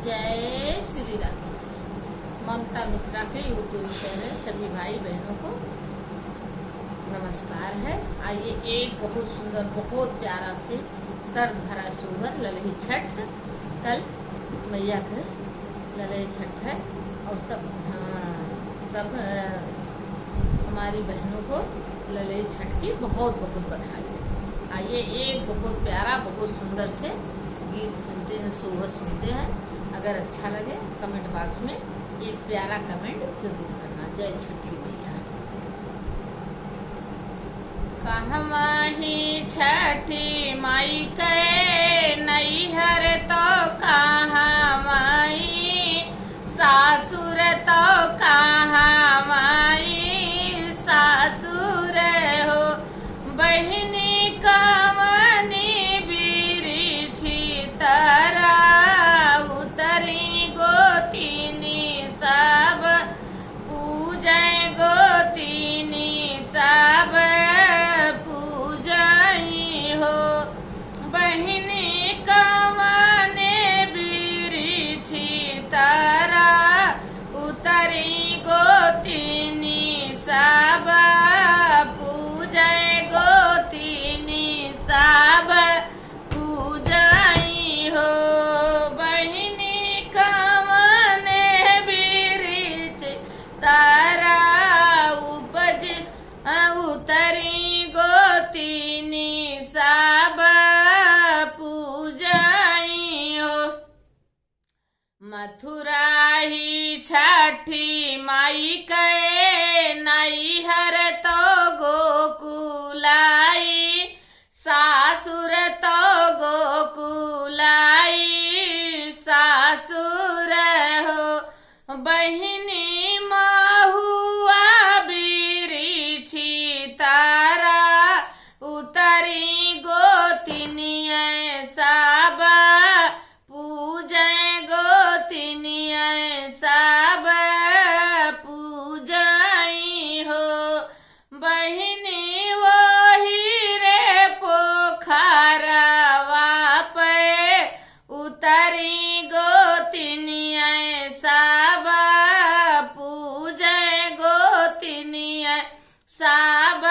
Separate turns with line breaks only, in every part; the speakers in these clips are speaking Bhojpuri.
जय श्री राम। ममता मिश्रा के यूट्यूब चैनल सभी भाई बहनों को नमस्कार है। आइए एक बहुत सुंदर बहुत प्यारा से दर्द भरा सोहर ललही छठ, कल मैया का ललही छठ है और सब हमारी बहनों को ललही छठ की बहुत बहुत बधाई। आइए एक बहुत प्यारा बहुत सुंदर से गीत सुनते हैं, सोहर सुनते हैं। अगर अच्छा लगे कमेंट बॉक्स में एक प्यारा कमेंट जरूर करना। जय छठी मैया। कहवा ही छठी माई के नैहर तो कहाँ माई, सासुर तो कहाँ माई सासुर हो। बहिनी कवनी बिरिछी तरा उतरी गोतिनी सब पूजय, गोतिनी सब पूजई हो। बहिनी कवने बिरिछी तरा उतरी गोतिनी सब पूजय, गोतिनी सब पूजई हो। बहिनी कवने बिरिछ तारा उपज उतरी गोतिनी सब पूजई हो। मथुरा ही छठी माई के नैहर तो गोकुलाई, सासुर तो गोकुलाई सासुर हो। बहिनी महुआ बिरिछी तारा उतरी गोतिनिया सब पूजय, गोतिनिया सब पूजई हो। बहिनी वही रे पोखरवा पे उतरी गोतिनिया सब पूजय, गोतिनिया सब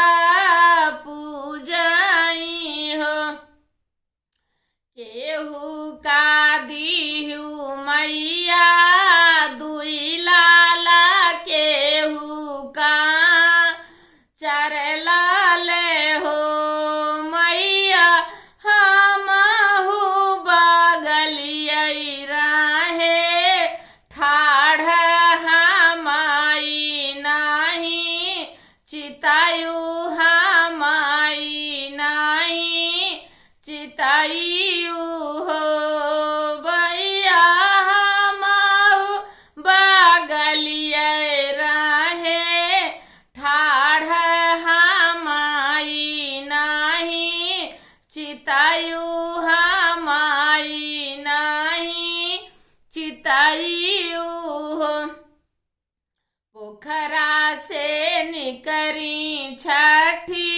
पूजई हो। केहू का दीहू मैया दुई लाला, केहू का चार लाले हो। मैया हमहू बगलियै राहे ठाढ़ हमाई नाही, चितायु हमाई नाही चितायु हो। भैया हमहू बगलियै राहे ठाढ़ हमाई नाही, चितायु हमाई नाही चितायु हो। पोखरा से निकरी छठी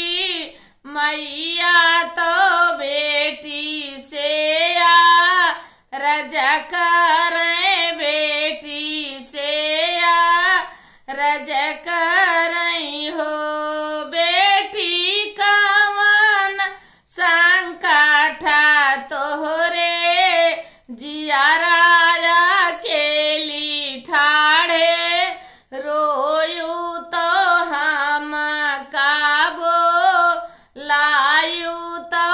मैया तो बेटी से आ रजा कर, बेटी से आ रजा करई हो। बेटी कवन संकट तोहरे जियारा केली ठाढ़े, रोयू तो हम काबो लायू तो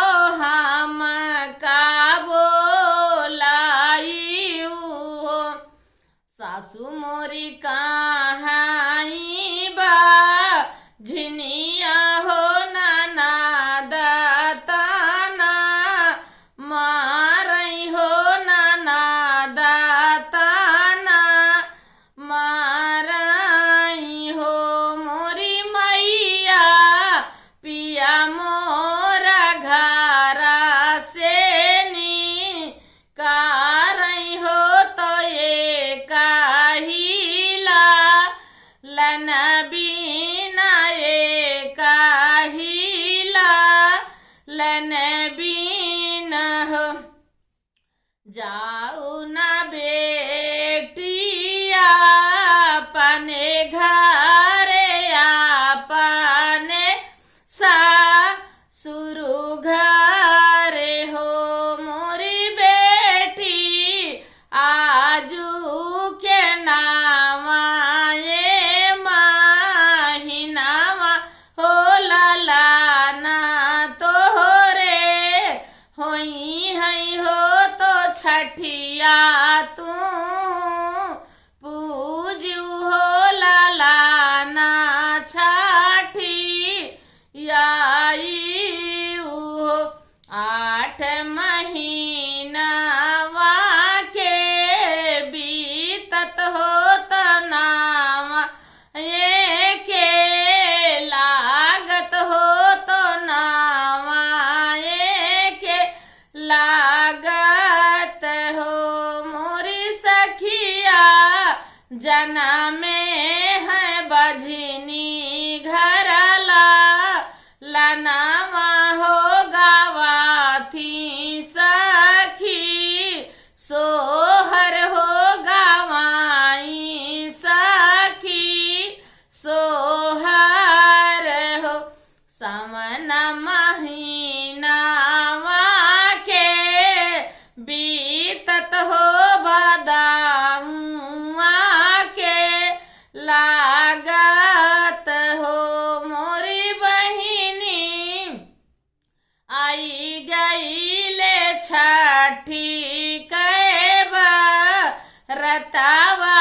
न बेटिया अपने घरे अपने सासुर घरे हो मोरी बेटी आजू के नावा ये महीनावा हो ललाना तोहरे होई है हो तो छठिया तू पूजू हो ललाना छठी याई हो 8 महीनावा के बीतत हो तनावा ये के लागत हो तो नावा ये के लागत हो मोरी सखिया जनमे है बजनी घरला लनावा हो गावा थी सखी सोहर हो गावाई सखी सोहर हो सावन महीनावा के बीतत हो बदामुआ के लागत हो मोरी बहिनी आई गई ले छठी के रतावा